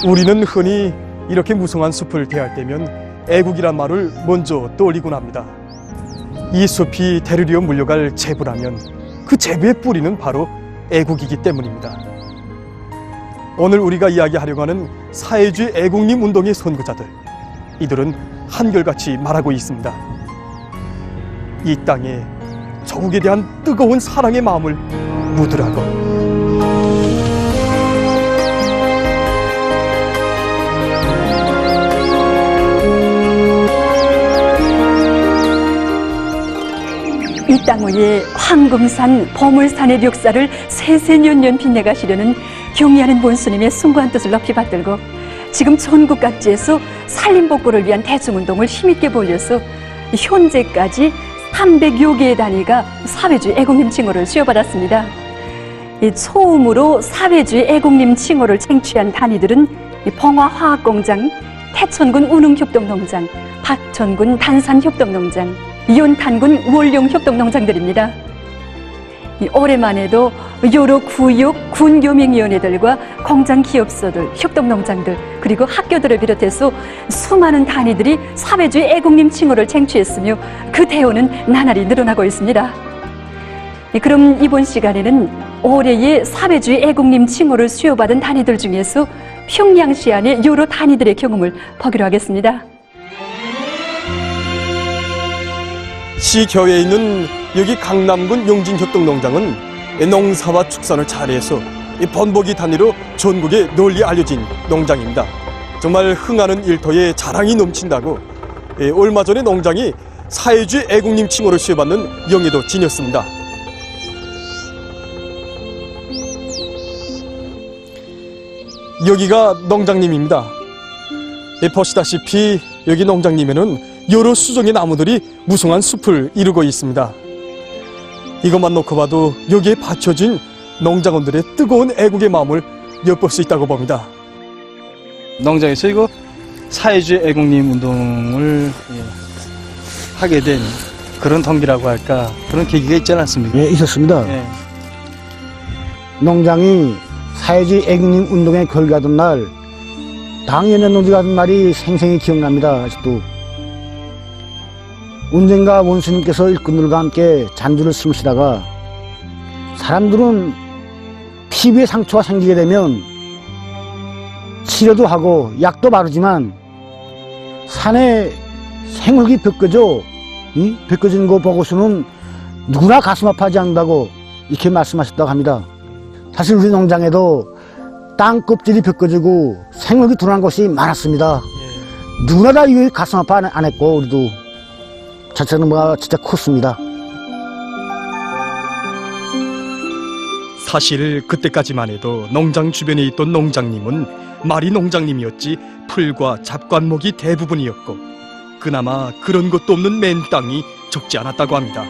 우리는 흔히 이렇게 무성한 숲을 대할 때면 애국이란 말을 먼저 떠올리곤 합니다. 이 숲이 대르리어 물려갈 제부라면 그 제부의 뿌리는 바로 애국이기 때문입니다. 오늘 우리가 이야기하려고 하는 사회주의 애국림 운동의 선구자들, 이들은 한결같이 말하고 있습니다. 이 땅에 조국에 대한 뜨거운 사랑의 마음을 묻으라고. 이 땅 위에 황금산, 보물산의 역사를 세세년년 빛내가시려는 경의하는 원수님의 숭고한 뜻을 높이 받들고 지금 전국 각지에서 산림복구를 위한 대중운동을 힘있게 벌여서 현재까지 300여 개의 단위가 사회주의 애국림 칭호를 수여받았습니다. 이 처음으로 사회주의 애국림 칭호를 쟁취한 단위들은 봉화화학공장, 태천군 운흥협동농장, 박천군 단산협동농장, 이온탄군 월룡협동농장들입니다. 올해만 해도 여러 구역, 군교명위원회들과 공장기업소들, 협동농장들, 그리고 학교들을 비롯해서 수많은 단위들이 사회주의 애국림 칭호를 쟁취했으며 그 대우는 나날이 늘어나고 있습니다. 그럼 이번 시간에는 올해의 사회주의 애국림 칭호를 수여받은 단위들 중에서 평양시 안의 여러 단위들의 경험을 보기로 하겠습니다. 시겨에 있는 여기 강남군 용진협동농장은 농사와 축산을 잘해서 번복이 단위로 전국에 널리 알려진 농장입니다. 정말 흥하는 일터에 자랑이 넘친다고 얼마 전에 농장이 사회주의 애국림 칭호를 수여받는 영예도 지녔습니다. 여기가 농장님입니다. 보시다시피 여기 농장님에는 여러 수종의 나무들이 무성한 숲을 이루고 있습니다. 이것만 놓고 봐도 여기에 받쳐진 농장원들의 뜨거운 애국의 마음을 엿볼 수 있다고 봅니다. 농장에서 이거 사회주의 애국림 운동을 하게 된 그런 동기라고 할까, 그런 계기가 있지 않았습니까? 예, 있었습니다. 예. 농장이 사회주의 애국림 운동에 걸려가던 날 당연히 농지가 하던 말이 생생히 기억납니다. 아직도. 언젠가 원수님께서 일꾼들과 함께 잔주를 숨으시다가 사람들은 피부에 상처가 생기게 되면 치료도 하고 약도 바르지만 산에 생흙이 벗겨져 벗겨진 거 보고서는 누구나 가슴 아파하지 않는다고 이렇게 말씀하셨다고 합니다. 사실 우리 농장에도 땅 껍질이 벗겨지고 생흙이 드러난 곳이 많았습니다. 누구나 다 이 가슴 아파 안 했고 우리도 자체는 진짜 컸습니다. 사실 그때까지만 해도 농장 주변에 있던 농장님은 말이 농장님이었지 풀과 잡과목이 대부분이었고 그나마 그런 것도 없는 맨 땅이 적지 않았다고 합니다.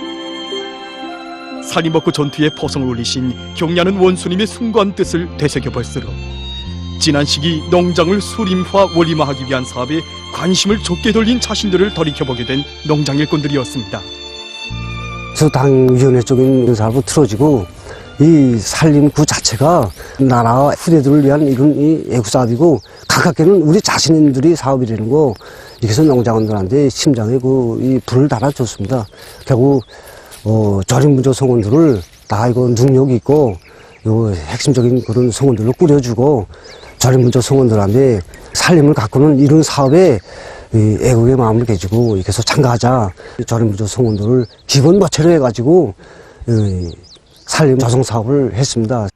살림복구 전투에 포성을 올리신 경야는 원수님의 숭고한 뜻을 되새겨볼수록 지난 시기 농장을 수림화 원림화하기 위한 사업에 관심을 좁게 돌린 자신들을 돌이켜보게 된 농장 일꾼들이었습니다. 그래서 당위원회 쪽인 사업으로 틀어지고 이 살림구 자체가 나라와 후대들을 위한 이런 이 애국사업이고 가깝게는 우리 자신들이 사업이라는 거 이렇게 해서 농장원들한테 심장에 이 불을 달아줬습니다. 결국 저림부조 성원들을 다 이거 능력이 있고 요 핵심적인 그런 성원들로 꾸려주고 저림부조 성원들한테 살림을 가꾸는 이런 사업에 애국의 마음을 가지고 이렇게 해서 참가하자. 저림부조 성원들을 기본 거체로 해가지고 살림 조성 사업을 했습니다.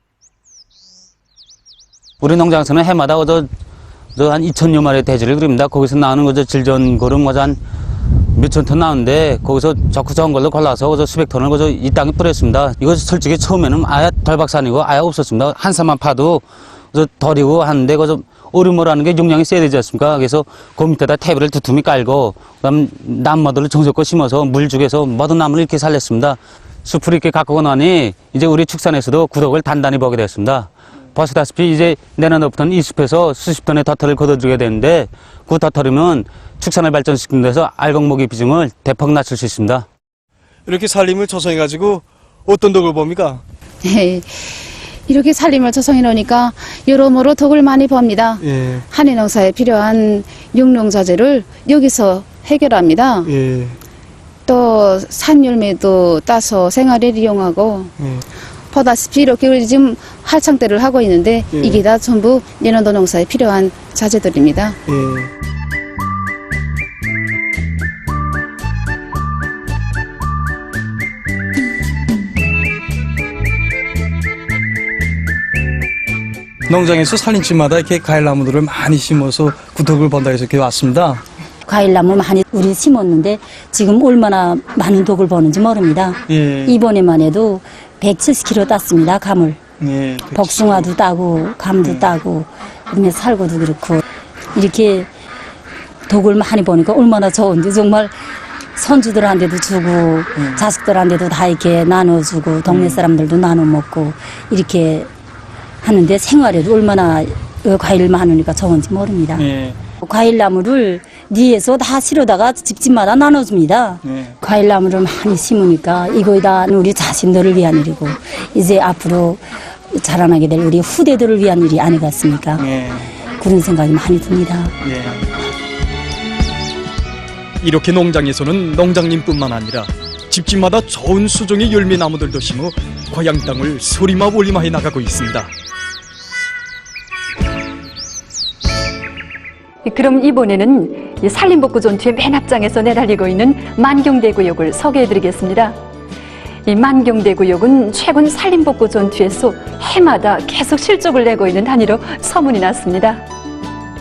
우리 농장에서는 해마다 한 2,000여 마리의 돼지를 그립니다. 거기서 나오는 질전고름 한 몇천 톤 나오는데 거기서 적고 적은 걸로 골라서 수백 톤을 이 땅에 뿌렸습니다. 이거 솔직히 처음에는 아예 덜박산이고 아예 없었습니다. 한 사만 파도 덜이고 하는데 오르모라는 게 용량이 세야 되지 않습니까? 그래서 그 밑에다 태비를 두툼히 깔고 그다음 나무들을 정성껏 심어서 물 죽여서 모든 나무를 이렇게 살렸습니다. 숲을 이렇게 가꾸고 나니 이제 우리 축산에서도 구덕을 단단히 보게 됐습니다. 보시다시피 이제 내년부터는 이 숲에서 수십 톤의 덫을 걷어주게 되는데 그 덫이면 축산을 발전시키는 데서 알곡목의 비중을 대폭 낮출 수 있습니다. 이렇게 살림을 조성해가지고 어떤 덕을 봅니까? 이렇게 살림을 조성해 놓으니까 여러모로 덕을 많이 봅니다. 예. 한해 농사에 필요한 육농자재를 여기서 해결합니다. 예. 또 산열매도 따서 생활에 이용하고 예. 보다시피 이렇게 우리 지금 할창대를 하고 있는데 예. 이게 다 전부 내년도 농사에 필요한 자재들입니다. 예. 농장에서 살림집마다 이렇게 과일나무들을 많이 심어서 구덕을 번다 해서 이렇게 왔습니다. 과일나무 많이 우리 심었는데 지금 얼마나 많은 독을 버는지 모릅니다. 예. 이번에만 해도 170kg 땄습니다. 감을. 예. 복숭아도 따고 감도 따고 그다음에 살구도 그렇고 이렇게 독을 많이 버니까 얼마나 좋은지 정말 손주들한테도 주고 자식들한테도 다 이렇게 나눠주고 동네 사람들도 나눠 먹고 이렇게 하는데 생활에도 얼마나 과일 많으니까 좋은지 모릅니다. 예. 과일나무를 니에서 다 실어다가 집집마다 나눠줍니다. 예. 과일나무를 많이 심으니까 이거 다 우리 자신들을 위한 일이고 이제 앞으로 자라나게 될 우리 후대들을 위한 일이 아니겠습니까? 예. 그런 생각이 많이 듭니다. 예. 이렇게 농장에서는 농장님뿐만 아니라 집집마다 좋은 수종의 열매나무들도 심어 고향 땅을 소리마 올리마해 나가고 있습니다. 그럼 이번에는 이 산림복구 전투의 맨 앞장에서 내달리고 있는 만경대구역을 소개해드리겠습니다. 이 만경대구역은 최근 산림복구 전투에서 해마다 계속 실적을 내고 있는 단위로 소문이 났습니다.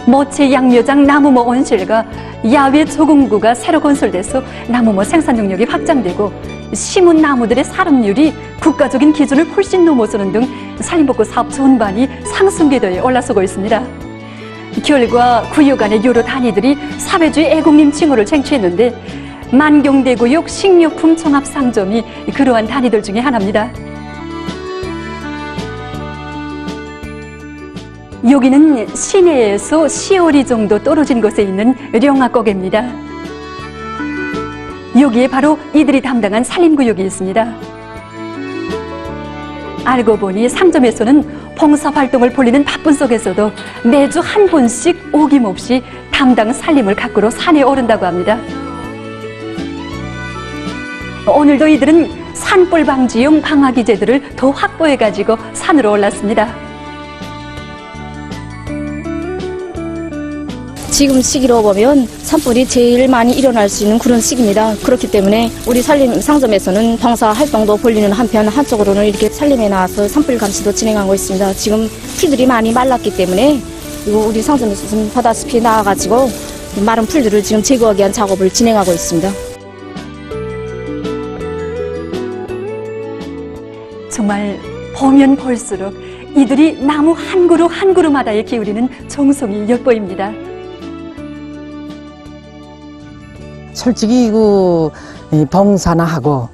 모체 양묘장 나무모 온실과 야외 조공구가 새로 건설돼서 나무모 생산 능력이 확장되고 심은 나무들의 사람률이 국가적인 기준을 훨씬 넘어서는 등 산림복구 사업 전반이 상승 궤도에 올라서고 있습니다. 결과 구역 간의 여러 단위들이 사회주의 애국님 칭호를 쟁취했는데 만경대구역 식료품 종합상점이 그러한 단위들 중에 하나입니다. 여기는 시내에서 10월이 정도 떨어진 곳에 있는 령화고개입니다. 여기에 바로 이들이 담당한 산림구역이 있습니다. 알고 보니 상점에서는 봉사활동을 벌이는 바쁜 속에서도 매주 한 번씩 어김없이 담당 산림을 가꾸러 산에 오른다고 합니다. 오늘도 이들은 산불 방지용 방화기제들을 더 확보해가지고 산으로 올랐습니다. 지금 시기로 보면 산불이 제일 많이 일어날 수 있는 그런 시기입니다. 그렇기 때문에 우리 산림 상점에서는 봉사 활동도 벌리는 한편 한쪽으로는 이렇게 산림에 나와서 산불 감시도 진행하고 있습니다. 지금 풀들이 많이 말랐기 때문에 이거 우리 상점에서 지금 보다시피 나와가지고 마른 풀들을 지금 제거하기 위한 작업을 진행하고 있습니다. 정말 보면 볼수록 이들이 나무 한 그루 한 그루마다에 기울이는 정성이 엿보입니다. 솔직히 봉사나 하고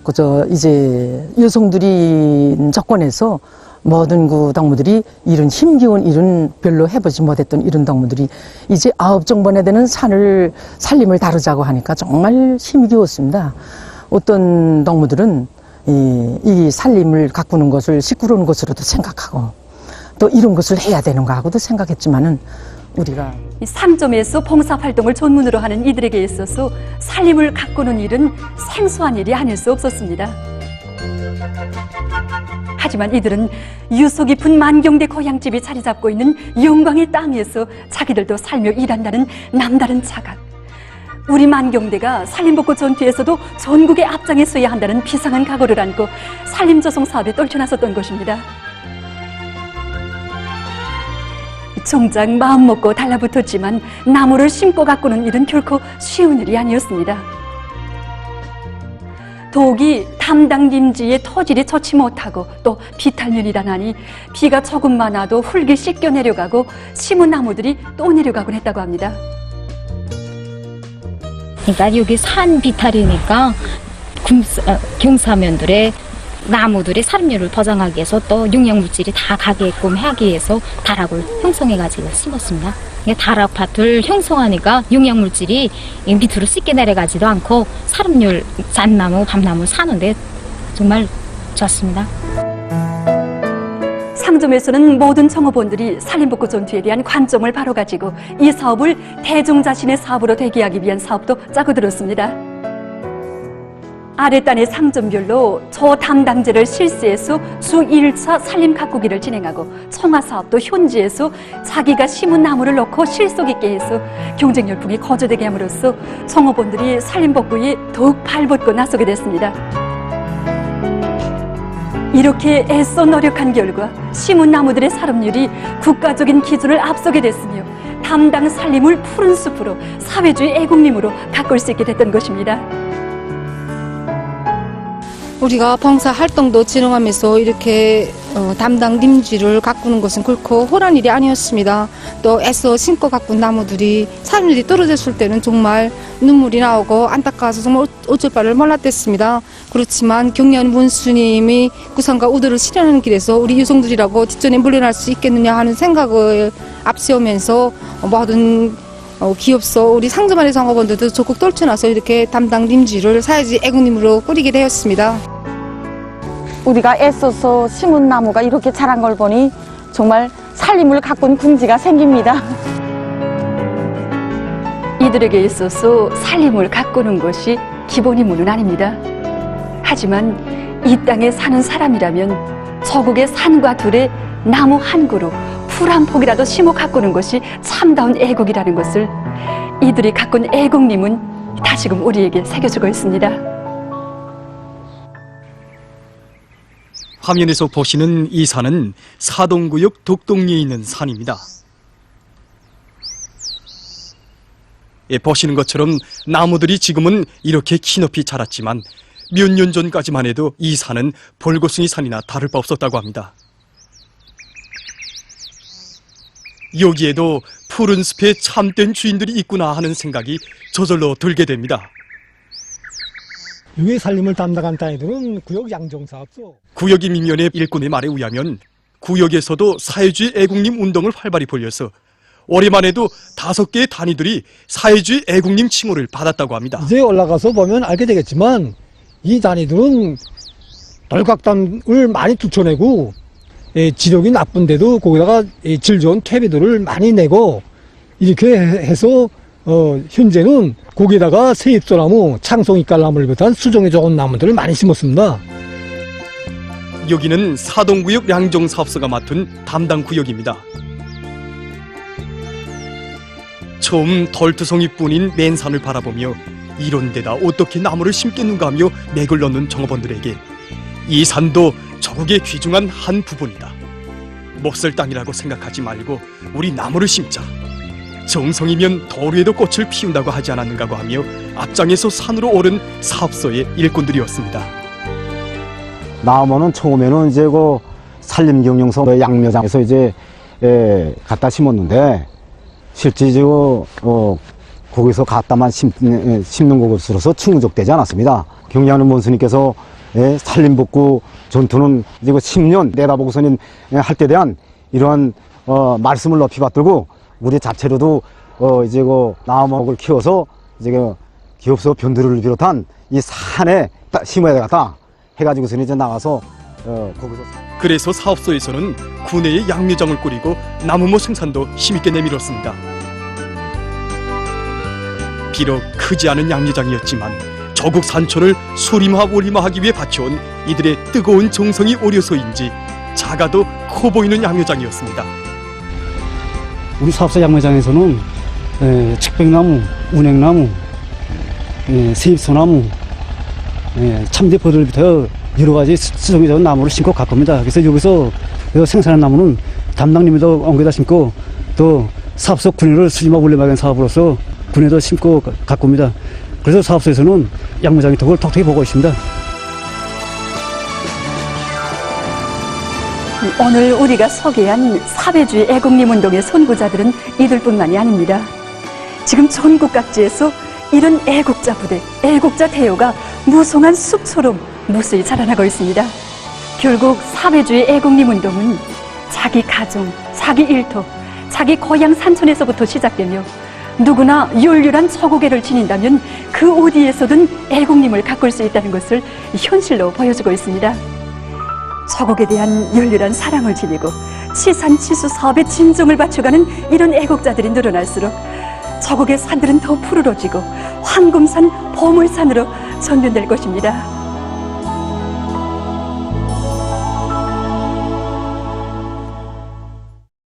그저 이제 여성들이 접근해서 모든 그 동무들이 이런 힘겨운 일은 별로 해보지 못했던 이런 동무들이 이제 9정번에 되는 산림을 다루자고 하니까 정말 힘겨웠습니다. 어떤 동무들은 이 산림을 가꾸는 것을 시끄러운 것으로도 생각하고 또 이런 것을 해야 되는가 하고도 생각했지만은 우리가 상점에서 봉사활동을 전문으로 하는 이들에게 있어서 산림을 가꾸는 일은 생소한 일이 아닐 수 없었습니다. 하지만 이들은 유서 깊은 만경대 고향집이 자리 잡고 있는 영광의 땅에서 자기들도 살며 일한다는 남다른 자각. 우리 만경대가 산림복구 전투에서도 전국의 앞장에 서야 한다는 비상한 각오를 안고 산림조성 사업에 떨쳐나섰던 것입니다. 정작 마음먹고 달라붙었지만 나무를 심고 가꾸는 일은 결코 쉬운 일이 아니었습니다. 더욱이 담당 림지의 토질이 좋지 못하고 또 비탈면이 당하니 비가 조금만 와도 흙이 씻겨 내려가고 심은 나무들이 또 내려가곤 했다고 합니다. 그러니까 여기 산 비탈이니까 경사면들의 나무들의 살림률을 보장하기 위해서 또 용역물질이 다 가게끔 하기 위해서 다락을 형성해가지고 심었습니다. 다락밭을 형성하니까 용역물질이 밑으로 씻게 내려가지도 않고 살림률 잣나무, 밤나무 사는데 정말 좋습니다. 상점에서는 모든 청업원들이 산림복구 전투에 대한 관점을 바로 가지고 이 사업을 대중 자신의 사업으로 되게 하기 위한 사업도 짜고 들었습니다. 아랫단의 상점별로 저 담당자를 실시해서 주 1차 산림 가꾸기를 진행하고 청화 사업도 현지에서 자기가 심은 나무를 넣고 실속 있게 해서 경쟁 열풍이 거저되게 함으로써 청업원들이 산림 복구에 더욱 발벗고 나서게 됐습니다. 이렇게 애써 노력한 결과 심은 나무들의 살음률이 국가적인 기준을 앞서게 됐으며 담당 산림을 푸른 숲으로 사회주의 애국림으로 가꿀 수 있게 됐던 것입니다. 우리가 봉사 활동도 진행하면서 이렇게 담당 림지를 가꾸는 것은 결코 호란 일이 아니었습니다. 또 애써 심고 가꾼 나무들이 산일이 떨어졌을 때는 정말 눈물이 나오고 안타까워서 정말 어쩔 바를 몰랐댔습니다. 그렇지만 경련 문수님이 구상과 우도를 실현하는 길에서 우리 유성들이라고 뒷전에 물러날 수 있겠느냐 하는 생각을 앞세우면서 모든 기업소 우리 상점안의 상업원들도 적극 떨쳐나서 이렇게 담당 림지를 사회주의 애국림으로 꾸리게 되었습니다. 우리가 애써서 심은 나무가 이렇게 자란 걸 보니 정말 살림을 가꾼 궁지가 생깁니다. 이들에게 있어서 살림을 가꾸는 것이 기본 임무는 아닙니다. 하지만 이 땅에 사는 사람이라면 저국의 산과 들에 나무 한 그루, 풀 한 폭이라도 심어 가꾸는 것이 참다운 애국이라는 것을 이들이 가꾼 애국림은 다시금 우리에게 새겨주고 있습니다. 화면에서 보시는 이 산은 사동구역 독동리에 있는 산입니다. 예, 보시는 것처럼 나무들이 지금은 이렇게 키높이 자랐지만 몇 년 전까지만 해도 이 산은 볼고숭이 산이나 다를 바 없었다고 합니다. 여기에도 푸른 숲에 참된 주인들이 있구나 하는 생각이 저절로 들게 됩니다. 여기 살림을 담당한 단위들은 구역 양정사업소. 구역 이민위원회 일꾼의 말에 의하면 구역에서도 사회주의 애국림 운동을 활발히 벌여서 올해만 해도 5개의 단위들이 사회주의 애국림 칭호를 받았다고 합니다. 이제 올라가서 보면 알게 되겠지만 이 단위들은 덜각담을 많이 뚫쳐내고 지력이 나쁜데도 거기다가 질 좋은 퇴비들을 많이 내고 이렇게 해서 현재는 거기다가 세입소나무, 창송이깔나무를 비롯한 수종에 좋은 나무들을 많이 심었습니다. 여기는 사동구역 양정사업소가 맡은 담당 구역입니다. 처음 덜투성이뿐인 맨산을 바라보며 이런 데다 어떻게 나무를 심겠는가 하며 맥을 넣는 정업원들에게 이 산도 저국의 귀중한 한 부분이다. 몫을 땅이라고 생각하지 말고 우리 나무를 심자. 정성이면 도루에도 꽃을 피운다고 하지 않았는가고 하며 앞장에서 산으로 오른 사업소의 일꾼들이었습니다. 나무는 처음에는 이제 그 산림경영서 양묘장에서 이제 갖다 심었는데 실제 이제 거기서 갖다만 심는 것으로서 충족되지 않았습니다. 경리하는 원수님께서 산림복구 전투는 이제 10년 내다보고서는 할 때 대한 이러한 말씀을 높이 받들고 우리 자체로도 이제 나무목을 키워서 이제 기업소 변두리를 비롯한 이 산에 심어야 되겠다 해가지고서는 이제 나가서 거기서. 그래서 사업소에서는 구내에 양묘장을 꾸리고 나무모 생산도 힘있게 내밀었습니다. 비록 크지 않은 양묘장이었지만 저국 산촌을 수림화 원림화하기 위해 바쳐온 이들의 뜨거운 정성이 어려서인지 작아도 커 보이는 양묘장이었습니다. 우리 사업소 양묘장에서는 측백나무, 운행나무, 세입소나무, 참대포들부터 여러 가지 수종이 좋은 나무를 심고 가꿉니다. 그래서 여기서 생산한 나무는 담당님도 엉겨다 심고 또 사업소 군회를 수림화 원림화하는 사업으로서 군회도 심고 가꿉니다. 그래서 사업소에서는 양묘장의 덕을 톡톡히 보고 있습니다. 오늘 우리가 소개한 사회주의 애국림 운동의 선구자들은 이들뿐만이 아닙니다. 지금 전국 각지에서 이런 애국자 부대, 애국자 대요가 무성한 숲처럼 무수히 자라나고 있습니다. 결국 사회주의 애국림 운동은 자기 가정, 자기 일터, 자기 고향 산촌에서부터 시작되며 누구나 율율한 처고개를 지닌다면 그 어디에서든 애국림을 가꿀 수 있다는 것을 현실로 보여주고 있습니다. 저곡에 대한 열렬한 사랑을 지니고 치산치수 사업에 진정을 바쳐가는 이런 애국자들이 늘어날수록 저곡의 산들은 더 푸르러지고 황금산 보물산으로 전변될 것입니다.